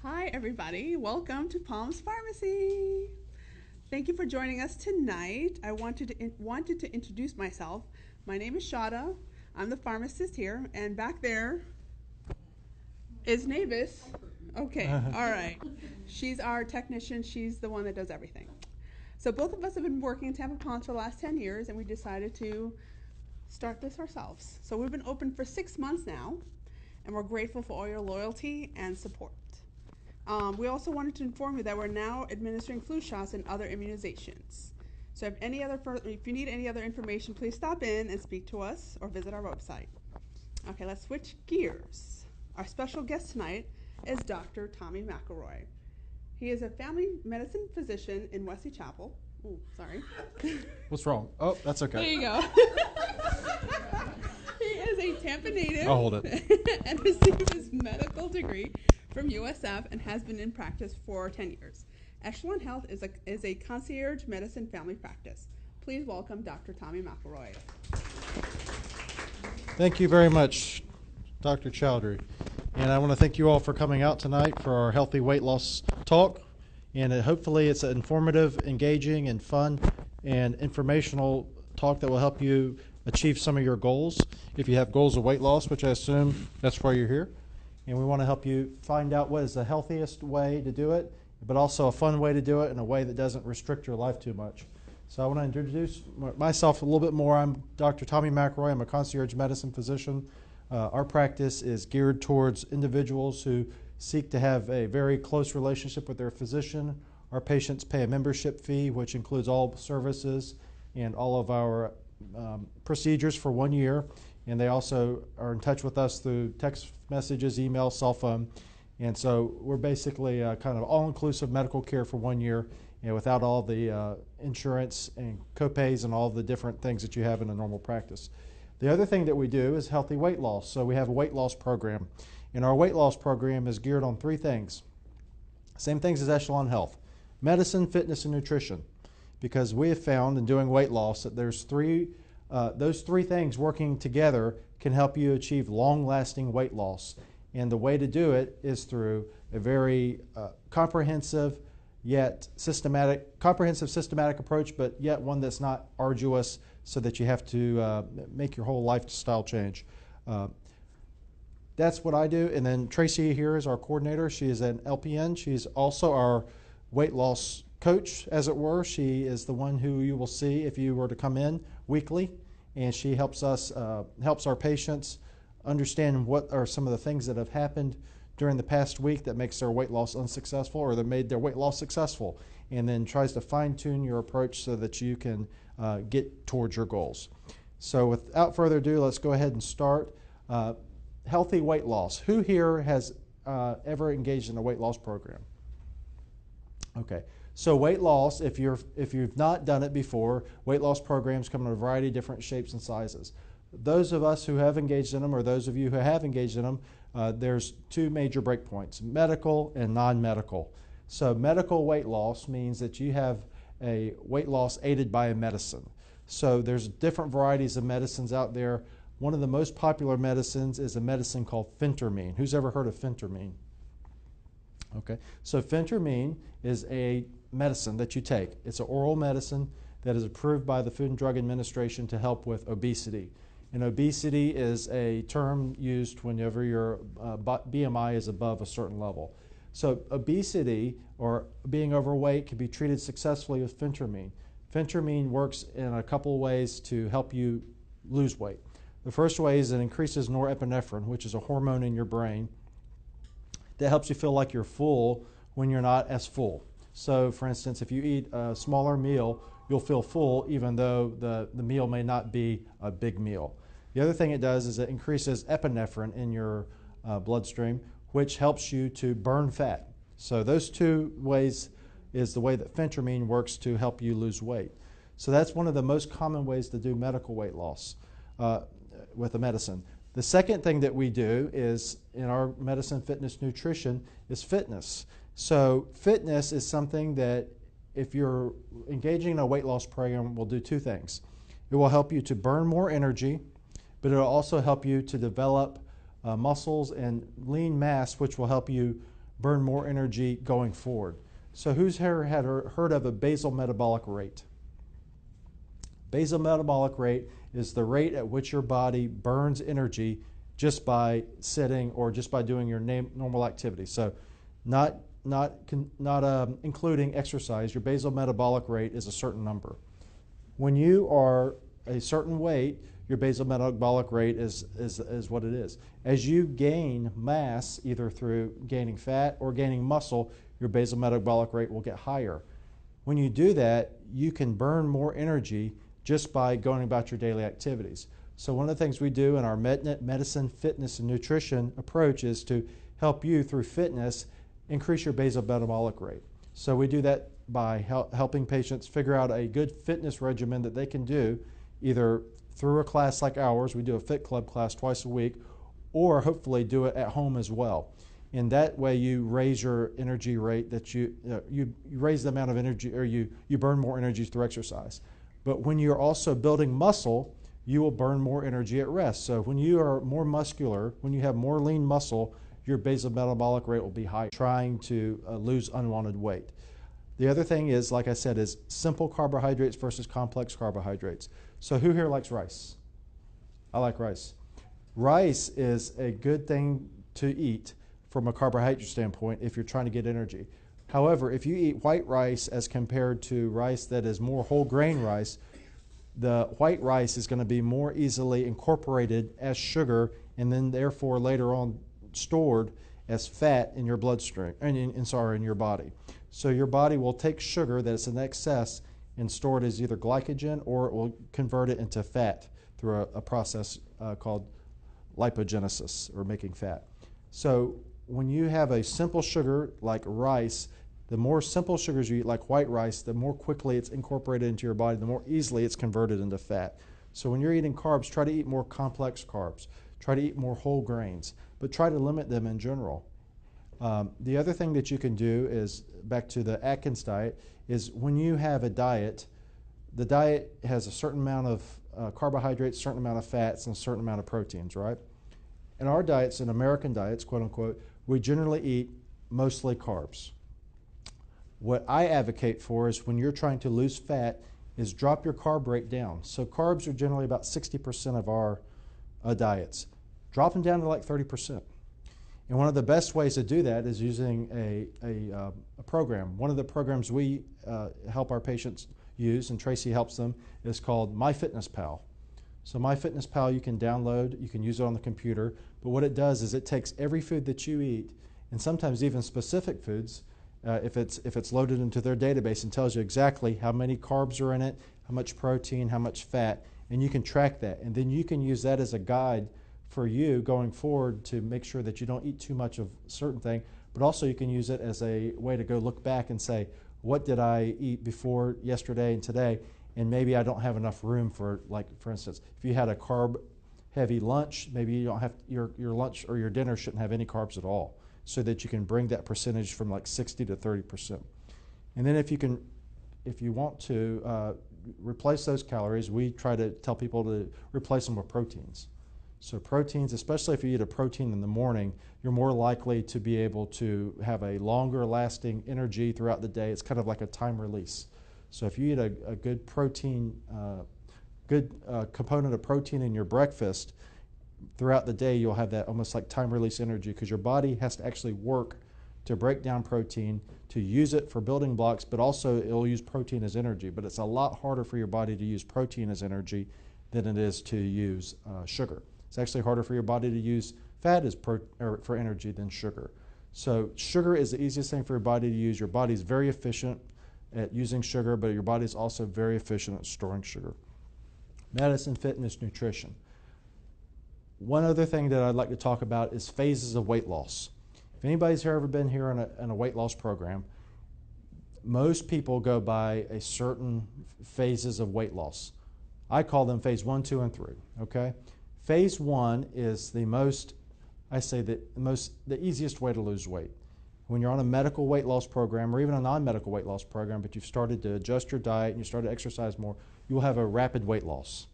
Hi, everybody. Welcome to Palms Pharmacy. Thank you for joining us tonight. I wanted to introduce myself. My name is Shada. I'm the pharmacist here, and back there is Navis. Okay, all right. She's our technician. She's the one that does everything. So both of us have been working in Tampa Palms for the last 10 years, and we decided to start this ourselves. So we've been open for 6 months now, and we're grateful for all your loyalty and support. We also wanted to inform you that we're now administering flu shots and other immunizations. So if you need any other information, please stop in and speak to us or visit our website. Okay, let's switch gears. Our special guest tonight is Dr. Tommy McElroy. He is a family medicine physician in Wesley Chapel. Oh, sorry. What's wrong? Oh, that's okay. There you go. He is a Tampa native. I'll hold it. And received his medical degree from USF and has been in practice for 10 years. Echelon-Health is a concierge medicine family practice. Please welcome Dr. Tommy McElroy. Thank you very much, Dr. Chowdhury. And I want to thank you all for coming out tonight for our Healthy Weight Loss talk. And hopefully it's an informative, engaging, and fun and informational talk that will help you achieve some of your goals. If you have goals of weight loss, which I assume that's why you're here. And we want to help you find out what is the healthiest way to do it, but also a fun way to do it in a way that doesn't restrict your life too much. So I want to introduce myself a little bit more. I'm Dr. Tommy McElroy. I'm a concierge medicine physician. Our practice is geared towards individuals who seek to have a very close relationship with their physician. Our patients pay a membership fee, which includes all services and all of our procedures for 1 year. And they also are in touch with us through text messages, email, cell phone. And so we're basically kind of all-inclusive medical care for 1 year, and without all the insurance and copays and all the different things that you have in a normal practice. The other thing that we do is healthy weight loss. So we have a weight loss program. And our weight loss program is geared on 3 things. Same things as Echelon-Health: medicine, fitness, and nutrition. Because we have found in doing weight loss that there's those 3 things working together can help you achieve long-lasting weight loss. And the way to do it is through a very comprehensive, systematic approach, but yet one that's not arduous so that you have to make your whole lifestyle change. That's what I do. And then Tracy here is our coordinator. She is an LPN. She's also our weight loss coach, as it were. She is the one who you will see if you were to come in weekly, and she helps our patients understand what are some of the things that have happened during the past week that makes their weight loss unsuccessful or that made their weight loss successful, and then tries to fine-tune your approach so that you can get towards your goals. So without further ado, let's go ahead and start. Healthy weight loss. Who here has ever engaged in a weight loss program? Okay. So weight loss, if you've not done it before, weight loss programs come in a variety of different shapes and sizes. Those of us who have engaged in them, or those of you who have engaged in them, there's 2 major breakpoints: medical and non-medical. So medical weight loss means that you have a weight loss aided by a medicine. So there's different varieties of medicines out there. One of the most popular medicines is a medicine called phentermine. Who's ever heard of phentermine? Okay, so phentermine is a medicine that you take. It's an oral medicine that is approved by the Food and Drug Administration to help with obesity. And obesity is a term used whenever your BMI is above a certain level. So obesity or being overweight can be treated successfully with phentermine. Phentermine works in a couple ways to help you lose weight. The first way is it increases norepinephrine, which is a hormone in your brain that helps you feel like you're full when you're not as full. So for instance, if you eat a smaller meal, you'll feel full even though the meal may not be a big meal. The other thing it does is it increases epinephrine in your bloodstream, which helps you to burn fat. So those 2 ways is the way that phentermine works to help you lose weight. So that's one of the most common ways to do medical weight loss with a medicine. The second thing that we do is in our medicine, fitness, nutrition is fitness. So fitness is something that if you're engaging in a weight loss program will do 2 things. It will help you to burn more energy, but it will also help you to develop muscles and lean mass, which will help you burn more energy going forward. So who's here had heard of a basal metabolic rate? Basal metabolic rate is the rate at which your body burns energy just by sitting or just by doing your normal activity. So not including exercise, your basal metabolic rate is a certain number. When you are a certain weight, your basal metabolic rate is what it is. As you gain mass, either through gaining fat or gaining muscle, your basal metabolic rate will get higher. When you do that, you can burn more energy just by going about your daily activities. So one of the things we do in our medicine, fitness, and nutrition approach is to help you through fitness increase your basal metabolic rate. So we do that by helping patients figure out a good fitness regimen that they can do either through a class like ours, we do a Fit Club class twice a week, or hopefully do it at home as well. And that way you raise your energy rate, that you raise the amount of energy, or you burn more energy through exercise. But when you're also building muscle, you will burn more energy at rest. So when you are more muscular, when you have more lean muscle, your basal metabolic rate will be high, trying to lose unwanted weight. The other thing is, like I said, is simple carbohydrates versus complex carbohydrates. So who here likes rice? I like rice. Rice is a good thing to eat from a carbohydrate standpoint if you're trying to get energy. However, if you eat white rice as compared to rice that is more whole grain rice, the white rice is going to be more easily incorporated as sugar and then therefore later on stored as fat in your bloodstream, in your body. So your body will take sugar that's in excess and store it as either glycogen, or it will convert it into fat through a process called lipogenesis, or making fat. So when you have a simple sugar like rice, the more simple sugars you eat like white rice, the more quickly it's incorporated into your body, the more easily it's converted into fat. So when you're eating carbs, try to eat more complex carbs. Try to eat more whole grains, but try to limit them in general. The other thing that you can do is, back to the Atkins diet, is when you have a diet, the diet has a certain amount of carbohydrates, a certain amount of fats, and a certain amount of proteins, right? In our diets, in American diets, quote unquote, we generally eat mostly carbs. What I advocate for is when you're trying to lose fat is drop your carb rate down. So carbs are generally about 60% of our diets. Drop them down to like 30%. And one of the best ways to do that is using a program. One of the programs we help our patients use, and Tracy helps them, is called MyFitnessPal. So MyFitnessPal you can download, you can use it on the computer, but what it does is it takes every food that you eat, and sometimes even specific foods, if it's loaded into their database, and tells you exactly how many carbs are in it, how much protein, how much fat, and you can track that. And then you can use that as a guide for you going forward to make sure that you don't eat too much of a certain thing, but also you can use it as a way to go look back and say, what did I eat before yesterday and today, and maybe I don't have enough room for, like, for instance, if you had a carb-heavy lunch, maybe you don't have your lunch or your dinner shouldn't have any carbs at all, so that you can bring that percentage from like 60 to 30%. And then if you want to replace those calories, we try to tell people to replace them with proteins. So proteins, especially if you eat a protein in the morning, you're more likely to be able to have a longer lasting energy throughout the day. It's kind of like a time release. So if you eat a good protein, component of protein in your breakfast, throughout the day you'll have that almost like time release energy, because your body has to actually work to break down protein, to use it for building blocks, but also it'll use protein as energy. But it's a lot harder for your body to use protein as energy than it is to use sugar. It's actually harder for your body to use fat as for energy than sugar. So sugar is the easiest thing for your body to use. Your body's very efficient at using sugar, but your body's also very efficient at storing sugar. Medicine, fitness, nutrition. One other thing that I'd like to talk about is phases of weight loss. If anybody's ever been here in a weight loss program, most people go by a certain phases of weight loss. I call them phase 1, 2, and 3, okay? Phase 1 is the easiest way to lose weight. When you're on a medical weight loss program, or even a non-medical weight loss program, but you've started to adjust your diet and you started to exercise more, you will have a rapid weight loss.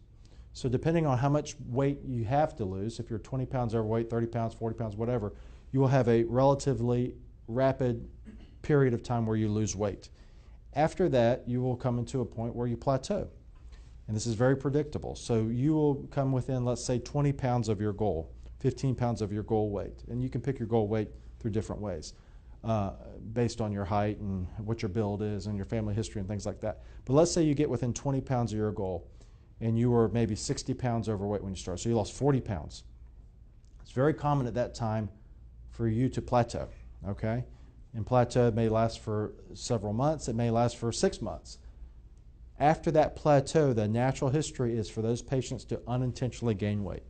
So depending on how much weight you have to lose, if you're 20 pounds overweight, 30 pounds, 40 pounds, whatever, you will have a relatively rapid period of time where you lose weight. After that, you will come into a point where you plateau. And this is very predictable. So you will come within, let's say, 20 pounds of your goal, 15 pounds of your goal weight. And you can pick your goal weight through different ways, based on your height and what your build is and your family history and things like that. But let's say you get within 20 pounds of your goal, and you were maybe 60 pounds overweight when you started. So you lost 40 pounds. It's very common at that time for you to plateau, okay? And plateau may last for several months. It may last for 6 months. After that plateau, the natural history is for those patients to unintentionally gain weight.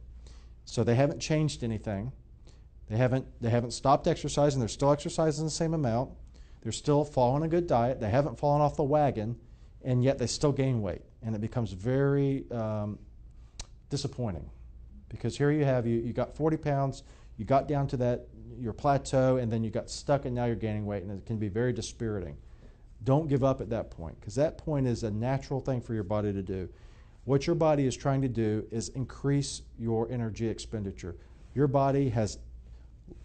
So they haven't changed anything. They haven't stopped exercising. They're still exercising the same amount. They're still following a good diet. They haven't fallen off the wagon, and yet they still gain weight. And it becomes very disappointing, because here you got 40 pounds, you got down to your plateau, and then you got stuck, and now you're gaining weight, and it can be very dispiriting. Don't give up at that point, because that point is a natural thing for your body to do. What your body is trying to do is increase your energy expenditure. Your body has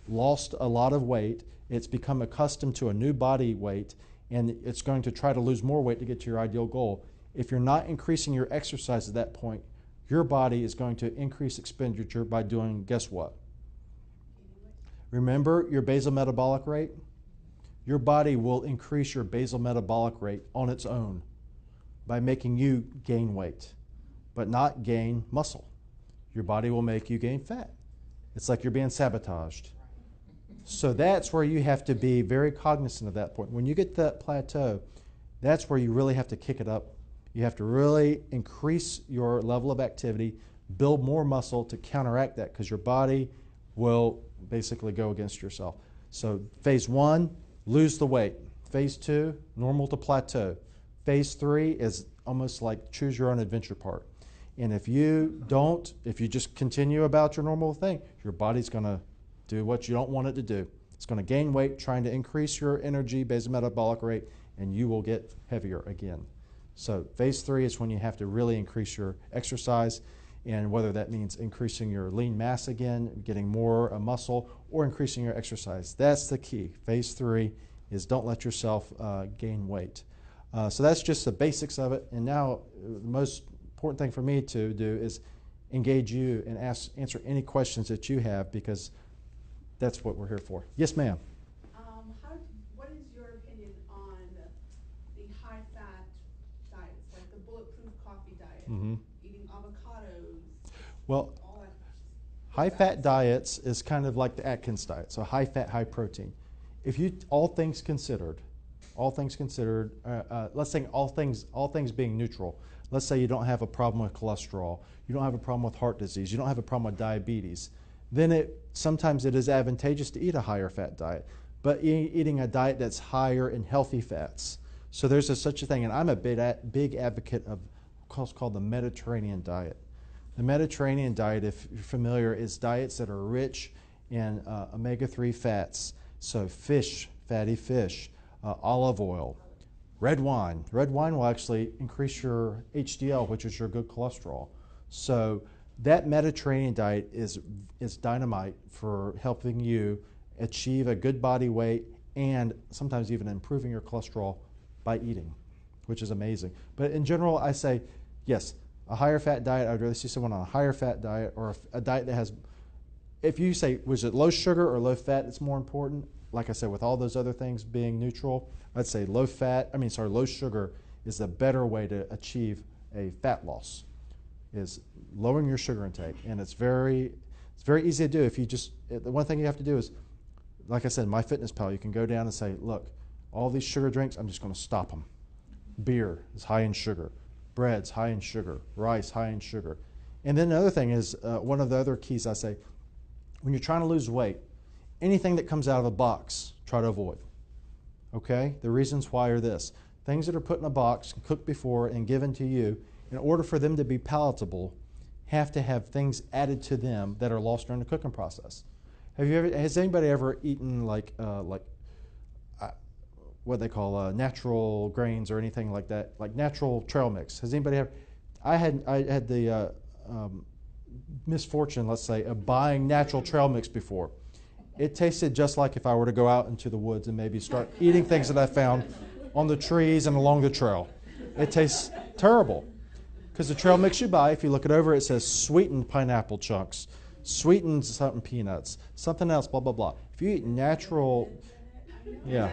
lost a lot of weight. It's become accustomed to a new body weight, and it's going to try to lose more weight to get to your ideal goal. If you're not increasing your exercise at that point, your body is going to increase expenditure by doing, guess what? Remember your basal metabolic rate? Your body will increase your basal metabolic rate on its own by making you gain weight, but not gain muscle. Your body will make you gain fat. It's like you're being sabotaged. So that's where you have to be very cognizant of that point. When you get to that plateau, that's where you really have to kick it up. You have to really increase your level of activity, build more muscle to counteract that, because your body will basically go against yourself. So phase 1, lose the weight. Phase 2, normal to plateau. Phase 3 is almost like choose your own adventure part. And if you just continue about your normal thing, your body's going to do what you don't want it to do. It's going to gain weight, trying to increase your energy, basal metabolic rate, and you will get heavier again. So phase 3 is when you have to really increase your exercise, and whether that means increasing your lean mass again, getting more muscle, or increasing your exercise. That's the key. Phase 3 is don't let yourself gain weight. So that's just the basics of it. And now the most important thing for me to do is engage you and answer any questions that you have, because that's what we're here for. Yes, ma'am. What is your opinion on the high-fat diets, like the bulletproof coffee diet, eating avocados? Well, high-fat diets is kind of like the Atkins diet, so high-fat, high-protein. If you, all things considered, let's say all things being neutral. Let's say you don't have a problem with cholesterol, you don't have a problem with heart disease, you don't have a problem with diabetes. Then sometimes it is advantageous to eat a higher fat diet, but eating a diet that's higher in healthy fats. So there's such a thing, and I'm a big advocate of what's called the Mediterranean diet. The Mediterranean diet, if you're familiar, is diets that are rich in omega-3 fats. So fish, fatty fish, olive oil, red wine. Red wine will actually increase your HDL, which is your good cholesterol. So that Mediterranean diet is dynamite for helping you achieve a good body weight, and sometimes even improving your cholesterol by eating, which is amazing. But in general, I say, yes, a higher fat diet, I would rather see someone on a higher fat diet, or a diet that has, if you say, was it low sugar or low fat, it's more important. Like I said, with all those other things being neutral, I'd say low sugar is a better way to achieve a fat loss, is lowering your sugar intake. And it's very easy to do. If you just, the one thing you have to do is, like I said, MyFitnessPal, you can go down and say, look, all these sugar drinks, I'm just going to stop them. Beer is high in sugar. Bread's high in sugar. Rice, high in sugar. And then another thing is, one of the other keys I say, when you're trying to lose weight, anything that comes out of a box, try to avoid. Okay? The reasons why are this. Things that are put in a box, cooked before, and given to you, in order for them to be palatable, have to have things added to them that are lost during the cooking process. Has anybody ever eaten what they call natural grains or anything like that, like natural trail mix? Has anybody ever? I had the misfortune, let's say, of buying natural trail mix before, It tasted just like if I were to go out into the woods and maybe start eating things that I found on the trees and along the trail. It tastes terrible because the trail mix you buy, if you look it over, it says sweetened pineapple chunks, sweetened something peanuts, something else, blah, blah, blah. If you eat natural, yeah.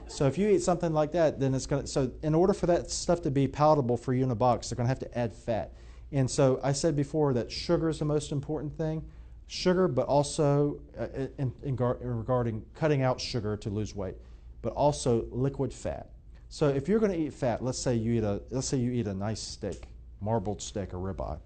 So if you eat something like that, then it's going to, so in order for that stuff to be palatable for you in a box, they're going to have to add fat. And so I said before that sugar is the most important thing. Sugar, but also regarding cutting out sugar to lose weight, but also liquid fat. So if you're going to eat fat, let's say you eat a nice steak, marbled steak or ribeye,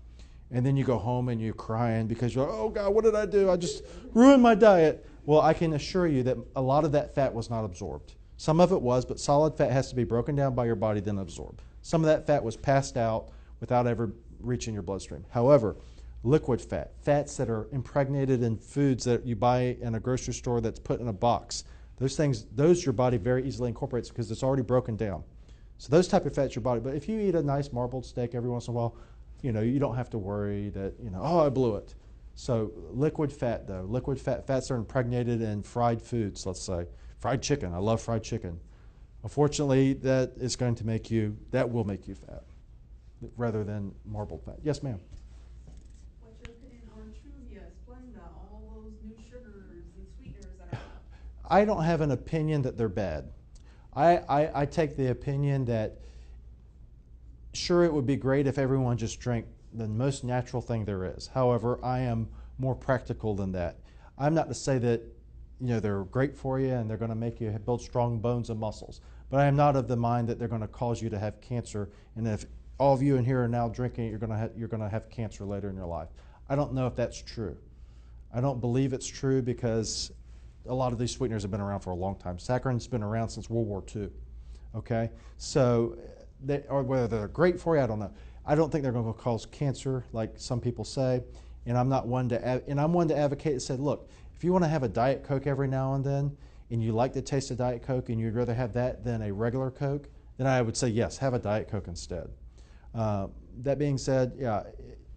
and then you go home and you're crying because you're like, oh God, what did I do? I just ruined my diet. Well, I can assure you that a lot of that fat was not absorbed. Some of it was, but solid fat has to be broken down by your body, then absorbed. Some of that fat was passed out without ever reaching your bloodstream. However, liquid fat, fats that are impregnated in foods that you buy in a grocery store that's put in a box, those your body very easily incorporates because it's already broken down. So those type of fats your body. But if you eat a nice marbled steak every once in a while, you don't have to worry that, oh, I blew it. So liquid fat, though. Liquid fats are impregnated in fried foods, let's say. Fried chicken. I love fried chicken. Unfortunately, that will make you fat rather than marbled fat. Yes, ma'am. What's your opinion on Truvia, Splenda, all those new sugars and sweeteners that are out? I don't have an opinion that they're bad. I take the opinion that sure, it would be great if everyone just drank the most natural thing there is. However, I am more practical than that. I'm not to say that they're great for you and they're going to make you build strong bones and muscles, but I am not of the mind that they're going to cause you to have cancer. And if all of you in here are now drinking, you're going to have cancer later in your life. I don't know if that's true. I don't believe it's true because a lot of these sweeteners have been around for a long time. Saccharin's been around since World War II. Okay, so or whether they're great for you, I don't know. I don't think they're going to cause cancer like some people say, and I'm one to advocate and say, look, if you want to have a Diet Coke every now and then, and you like the taste of Diet Coke, and you'd rather have that than a regular Coke, then I would say yes, have a Diet Coke instead. That being said, yeah,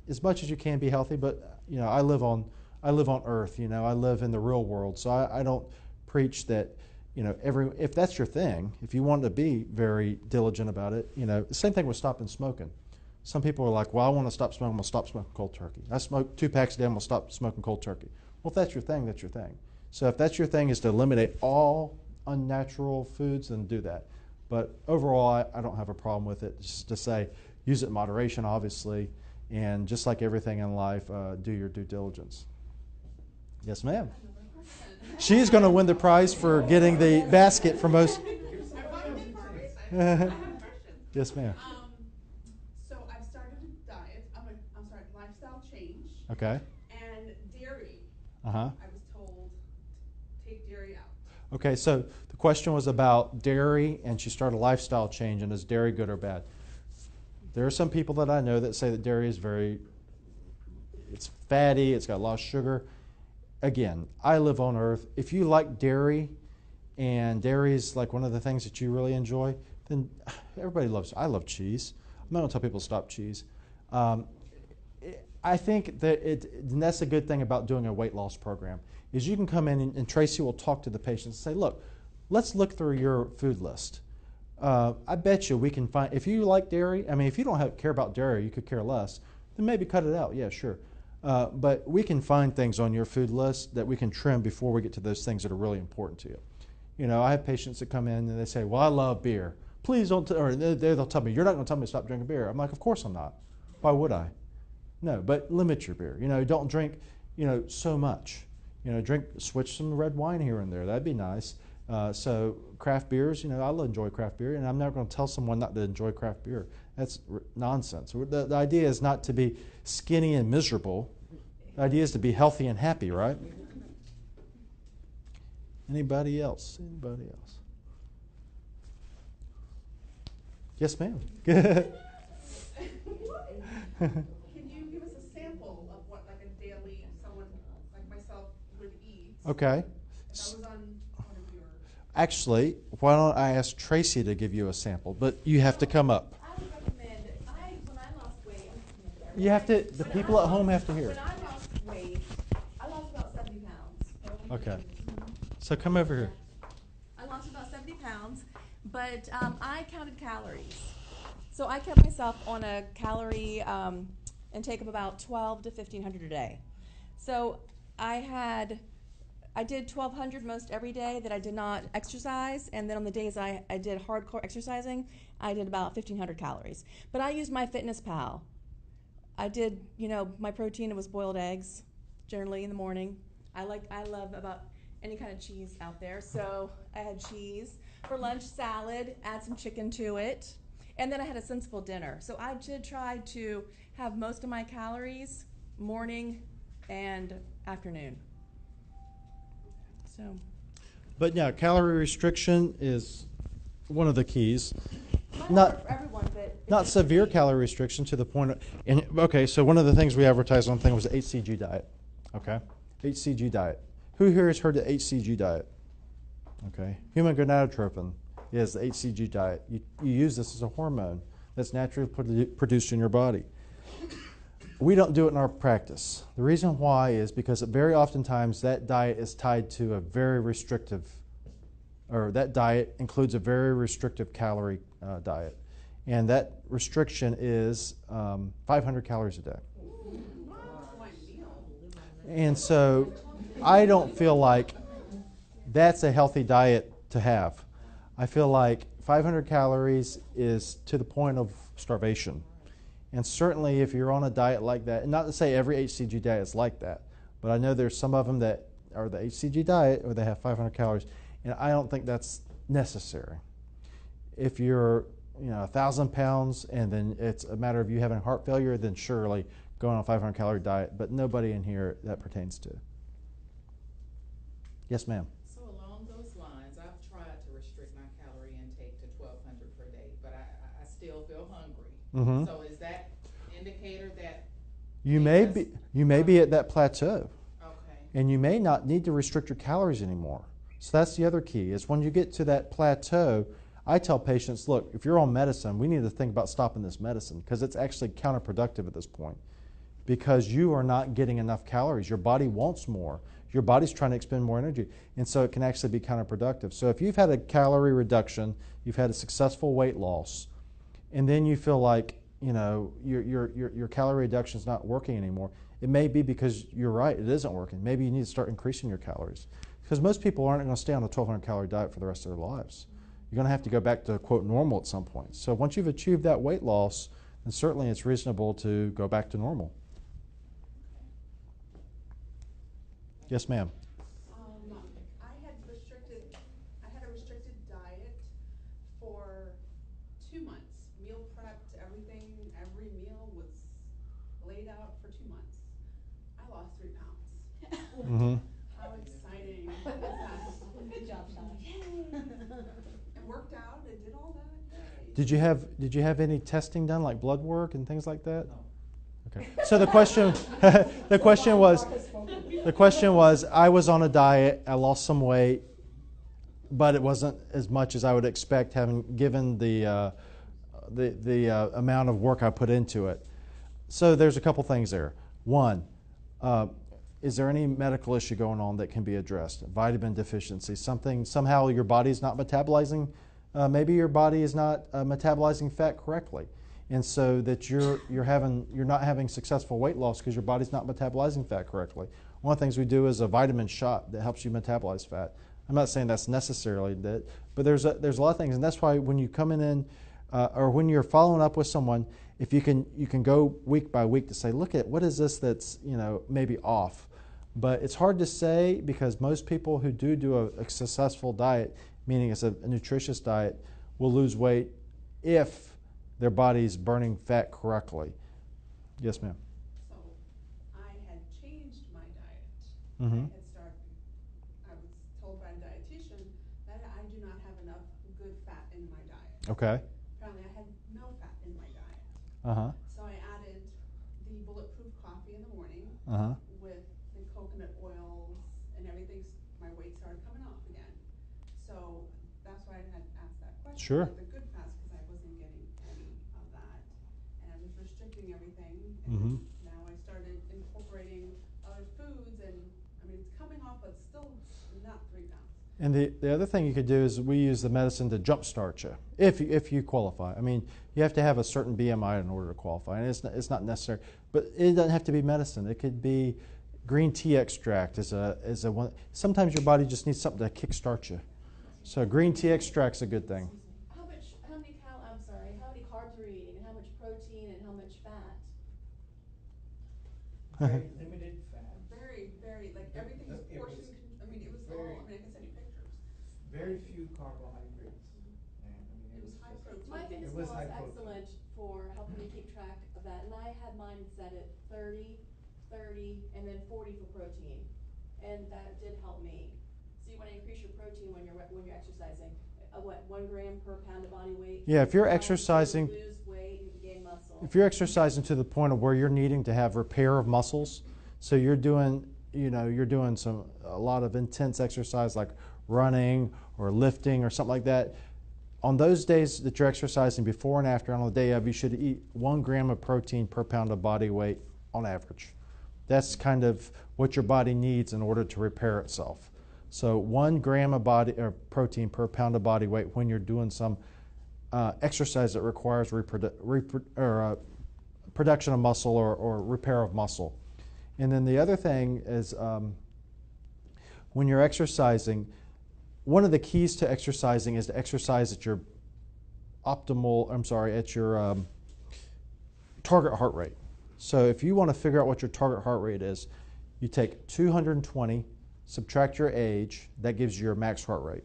as much as you can be healthy, but I live on Earth. I live in the real world, so I don't preach that. If that's your thing, if you want to be very diligent about it, the same thing with stopping smoking. Some people are like, well, I want to stop smoking, I'm going to stop smoking cold turkey. I smoke 2 packs a day, I'm going to stop smoking cold turkey. Well, if that's your thing, that's your thing. So if that's your thing is to eliminate all unnatural foods, then do that. But overall, I don't have a problem with it. Just to say, use it in moderation, obviously, and just like everything in life, do your due diligence. Yes, ma'am. She's going to win the prize for getting the basket for most. Yes, ma'am. So I've started a diet. Lifestyle change. Okay. And dairy. Uh-huh. I was told take dairy out. Okay, so the question was about dairy, and she started a lifestyle change, and is dairy good or bad? There are some people that I know that say that dairy is it's fatty, it's got a lot of sugar. Again, I live on Earth. If you like dairy, and dairy is like one of the things that you really enjoy, then everybody loves it. I love cheese. I'm not going to tell people to stop cheese. I think that and that's a good thing about doing a weight loss program, is you can come in and Tracy will talk to the patients and say, look, let's look through your food list. I bet you we can find, if you like dairy, if you don't care about dairy, you could care less, then maybe cut it out. Yeah, sure. But we can find things on your food list that we can trim before we get to those things that are really important to you. I have patients that come in and they say, well, I love beer. Please don't, or they'll tell me, you're not going to tell me to stop drinking beer. I'm like, of course I'm not. Why would I? No, but limit your beer. Don't drink, so much. Switch some red wine here and there. That'd be nice. So craft beers, I'll enjoy craft beer, and I'm not going to tell someone not to enjoy craft beer. That's nonsense. The idea is not to be skinny and miserable. The idea is to be healthy and happy, right? Anybody else? Yes, ma'am. Can you give us a sample of what like a daily someone like myself would eat? Okay. That was on one of your. Actually, why don't I ask Tracy to give you a sample? But you have to come up. I would recommend, when I lost weight, You have to. The people at home have to hear. When I lost weight, I lost about 70 pounds. Okay. So come over here. I lost about 70 pounds, but I counted calories. So I kept myself on a calorie intake of about 12 to 1,500 a day. So I did 1,200 most every day that I did not exercise, and then on the days I did hardcore exercising, I did about 1,500 calories. But I used MyFitnessPal. I did, my protein, it was boiled eggs, generally in the morning. I love about any kind of cheese out there, so I had cheese. For lunch, salad, add some chicken to it, and then I had a sensible dinner. So I did try to have most of my calories morning and afternoon. So. But yeah, calorie restriction is one of the keys. Might Not work for everyone, but not severe calorie restriction to the point of, and okay, so one of the things we advertised on the thing was the HCG diet. Okay? HCG diet. Who here has heard the HCG diet? Okay. Human gonadotropin is the HCG diet. You use this as a hormone that's naturally produced in your body. We don't do it in our practice. The reason why is because very oftentimes that diet is tied to a very restrictive, or that diet includes a very restrictive calorie diet. And that restriction is 500 calories a day. And so I don't feel like that's a healthy diet to have. I feel like 500 calories is to the point of starvation. And certainly if you're on a diet like that, and not to say every HCG diet is like that, but I know there's some of them that are the HCG diet or they have 500 calories, and I don't think that's necessary. If you're 1,000 pounds and then it's a matter of you having heart failure, then surely go on a 500 calorie diet, but nobody in here that pertains to. Yes, ma'am. So along those lines, I've tried to restrict my calorie intake to 1,200 per day, but I still feel hungry. Mm-hmm. So is that indicator that You may be at that plateau, okay? and you may not need to restrict your calories anymore. So that's the other key, is when you get to that plateau, I tell patients, look, if you're on medicine, we need to think about stopping this medicine because it's actually counterproductive at this point because you are not getting enough calories. Your body wants more. Your body's trying to expend more energy, and so it can actually be counterproductive. So if you've had a calorie reduction, you've had a successful weight loss, and then you feel like your calorie reduction is not working anymore, it may be because you're right, it isn't working. Maybe you need to start increasing your calories because most people aren't going to stay on a 1,200 calorie diet for the rest of their lives. You're going to have to go back to, quote, normal at some point. So once you've achieved that weight loss, then certainly it's reasonable to go back to normal. Yes, ma'am. I had a restricted diet for 2 months. Meal prepped, everything, every meal was laid out for 2 months. I lost 3 pounds. Mm-hmm. How exciting is that? Good job, Sean. It worked out, it did all that. Yay. Did you have any testing done, like blood work and things like that? No. Okay. So the question was, I was on a diet, I lost some weight, but it wasn't as much as I would expect, having given the amount of work I put into it. So there's a couple things there. One, is there any medical issue going on that can be addressed? Vitamin deficiency, somehow your body's not metabolizing. Maybe your body is not metabolizing fat correctly, and so that you're not having successful weight loss because your body's not metabolizing fat correctly. One of the things we do is a vitamin shot that helps you metabolize fat. I'm not saying that's necessarily that, but there's a lot of things, and that's why when you come in or when you're following up with someone, if you can go week by week to say, look at what is this that's maybe off. But it's hard to say because most people who do a successful diet, meaning it's a nutritious diet, will lose weight if their body's burning fat correctly. Yes, ma'am. So I had changed my diet. Mm-hmm. I was told by a dietitian that I do not have enough good fat in my diet. Okay. Apparently I had no fat in my diet. Uh-huh. So I added the bulletproof coffee in the morning Uh-huh. with the coconut oils and everything. My weight started coming off again. So that's why I had asked that question. Sure. The good fats, because I wasn't getting any of that. And I was restricting everything. And Mm-hmm. now I started incorporating other foods, and I mean, it's coming off but still not 3 pounds. And the other thing you could do is we use the medicine to jumpstart you, if you qualify. I mean, you have to have a certain BMI in order to qualify, and it's not necessary. But it doesn't have to be medicine. It could be green tea extract is a one. Sometimes your body just needs something to kickstart you. So green tea extract's a good thing. How many carbs are you eating, and how much protein, and how much fat? Very limited fat. Very, like everything was portioned. I mean, it was all, I mean, I can send you pictures. Very few carbohydrates. And, I mean, It was high protein. My fitness It was pal high is protein. excellent for helping me keep track of that, and I had mine set at 30, and then 40 for protein, and that did help me. So you want to increase your protein when you're exercising. 1 gram per pound of body weight? Yeah, if you're To exercising, lose weight and gain muscle. if you're exercising to the point of where you're needing to have repair of muscles, so you're doing a lot of intense exercise like running or lifting or something like that. On those days that you're exercising before and after, on the day of, you should eat 1 gram of protein per pound of body weight on average. That's kind of what your body needs in order to repair itself. So 1 gram of protein per pound of body weight when you're doing some exercise that requires production of muscle or repair of muscle. And then the other thing is when you're exercising, one of the keys to exercising is to exercise at your target heart rate. So if you want to figure out what your target heart rate is, you take 220, subtract your age, that gives you your max heart rate.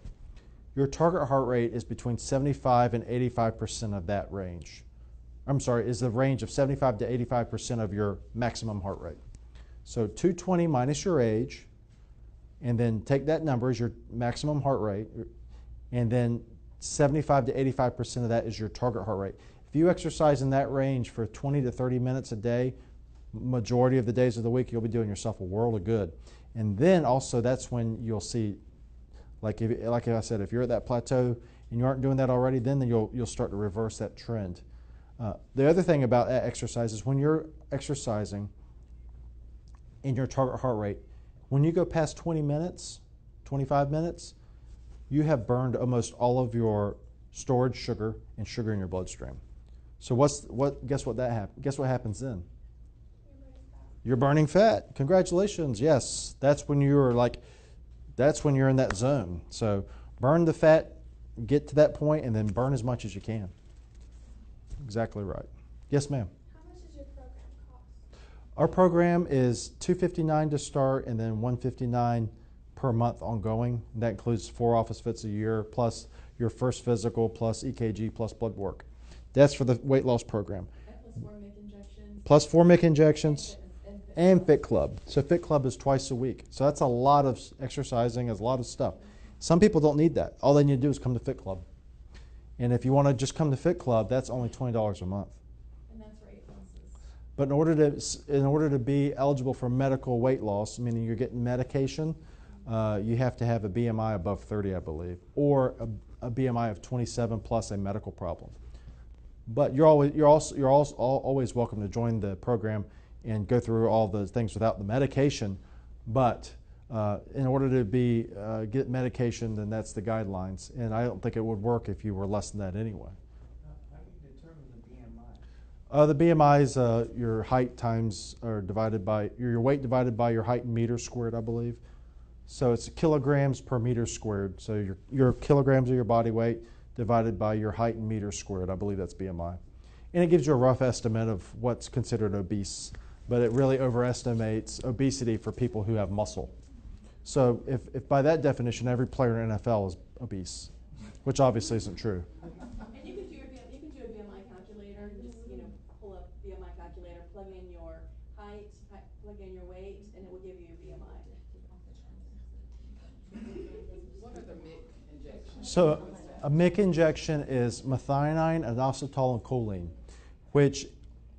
Your target heart rate is between 75 and 85% of that range. Is the range of 75 to 85% of your maximum heart rate. So 220 minus your age, and then take that number as your maximum heart rate, and then 75 to 85% of that is your target heart rate. If you exercise in that range for 20 to 30 minutes a day, majority of the days of the week, you'll be doing yourself a world of good. And then also that's when you'll see, like I said, if you're at that plateau and you aren't doing that already, then you'll start to reverse that trend. The other thing about exercise is when you're exercising in your target heart rate, when you go past 20 minutes, 25 minutes, you have burned almost all of your stored sugar and sugar in your bloodstream. So guess what happens then? You're burning fat. Congratulations. Yes, that's when you're in that zone. So burn the fat, get to that point, and then burn as much as you can. Exactly right. Yes, ma'am. How much does your program cost? Our program is $259 to start, and then $159 per month ongoing. That includes 4 office visits a year, plus your first physical, plus EKG, plus blood work. That's for the weight loss program. Plus 4 MIC injections. Plus 4 MIC injections and Fit Club. So Fit Club is twice a week. So that's a lot of exercising, is a lot of stuff. Some people don't need that. All they need to do is come to Fit Club. And if you want to just come to Fit Club, that's only $20 a month. And that's for 8 classes. But in order to be eligible for medical weight loss, meaning you're getting medication, you have to have a BMI above 30, I believe, or a BMI of 27 plus a medical problem. But you're always welcome to join the program and go through all those things without the medication. But in order to get medication, then that's the guidelines. And I don't think it would work if you were less than that anyway. How do you determine the BMI? The BMI is your height times or divided by your weight divided by your height in meters squared, I believe. So it's kilograms per meter squared. So your kilograms of your body weight divided by your height in meters squared. I believe that's BMI. And it gives you a rough estimate of what's considered obese, but it really overestimates obesity for people who have muscle. So if by that definition every player in NFL is obese, which obviously isn't true. And you can do a BMI calculator. Just pull up BMI calculator, plug in your height, plug in your weight, and it will give you a BMI. What are the MIC injections? So a MIC injection is methionine, inositol, and choline, which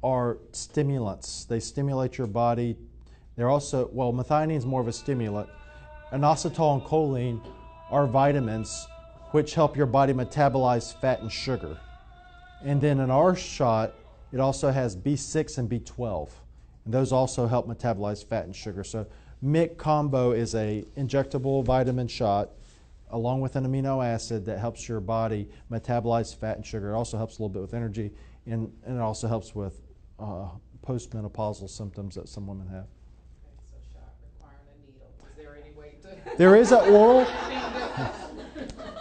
are stimulants. They stimulate your body. They're also, methionine is more of a stimulant. Inositol and choline are vitamins which help your body metabolize fat and sugar. And then in our shot, it also has B6 and B12. And those also help metabolize fat and sugar. So MIC combo is a injectable vitamin shot along with an amino acid that helps your body metabolize fat and sugar. It also helps a little bit with energy, and it also helps with postmenopausal symptoms that some women have. Okay, so shot requiring a needle. Is there any way to? There is an oral.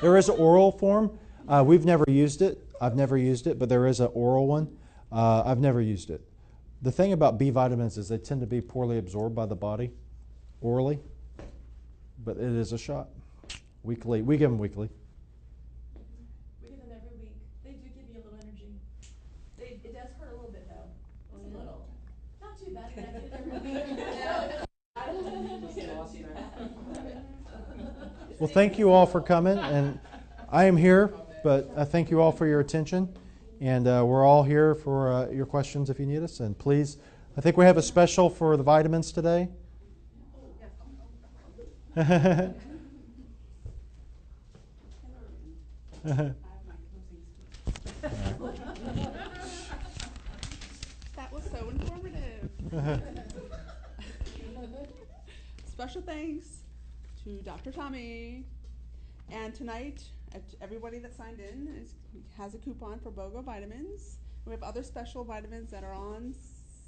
There is an oral form. We've never used it. I've never used it, but there is an oral one. I've never used it. The thing about B vitamins is they tend to be poorly absorbed by the body orally, but it is a shot weekly. We give them weekly. We give them every week. They do give you a little energy. It does hurt a little bit though. Just a little. Not too bad. But I get it every week. Well, thank you all for coming, and I am here, but I thank you all for your attention, and we're all here for your questions if you need us. And please, I think we have a special for the vitamins today. That was so informative. Special thanks to Dr. Tommy. And tonight, everybody that signed in has a coupon for BOGO vitamins. We have other special vitamins that are on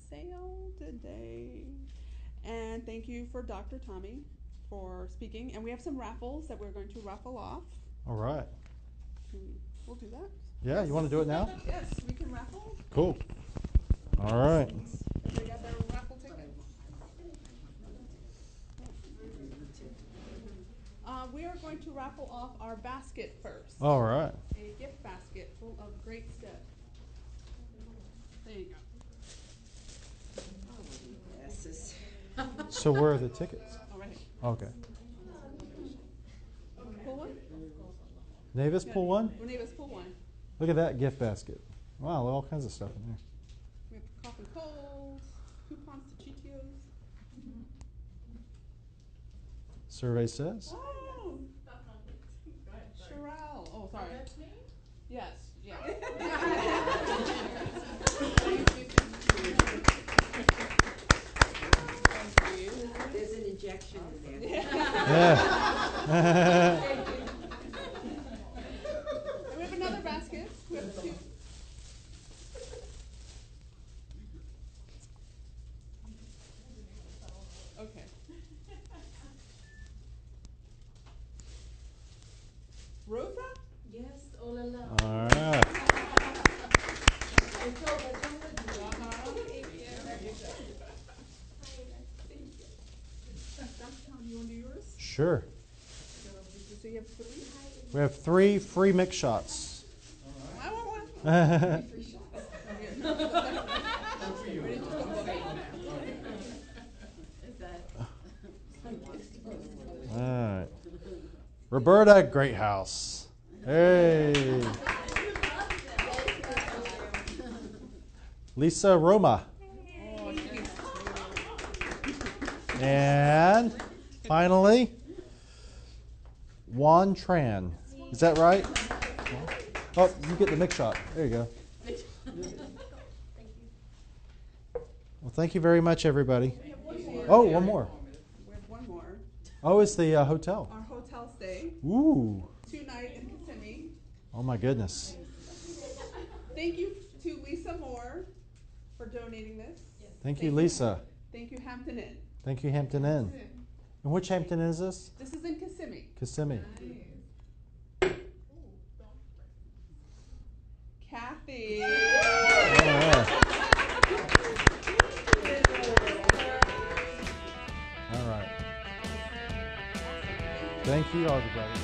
sale today. And thank you for Dr. Tommy for speaking. And we have some raffles that we're going to raffle off. All right. We'll do that. Yeah, you want to do it now? Yes, we can raffle. Cool. All right. They got their raffle tickets. We are going to raffle off our basket first. All right. A gift basket full of great stuff. There you go. So where are the tickets? All right. Okay. Pull one? Navis, pull one. Well, Navis, pull one. Look at that gift basket. Wow, all kinds of stuff in there. We have cough and colds, coupons to Cheetios. Survey says. Oh! Sherelle. Oh, sorry. That's me? Yes. Yeah. There's an injection in there. Yeah. And we have another basket. We have two. Okay. Rosa? Yes, all along. All right. It's over, it's over. You want to do yours? Sure. So you have three? We have 3 free mix shots. I want one. All right. Roberta Greathouse. Hey. Lisa Roma. And finally, Juan Tran. Is that right? Oh, you get the mix shot. There you go. Well, thank you very much, everybody. Oh, one more. We have one more. Oh, it's the hotel. Our hotel stay. Ooh. 2-night in Kissimmee. Oh, my goodness. Thank you to Lisa Moore for donating this. Thank you, Lisa. Thank you, Hampton Inn. Thank you, Hampton Inn. And which Hampton Inn is this? This is in Kissimmee. Kissimmee. Kathy. All right. All right. Thank you, everybody.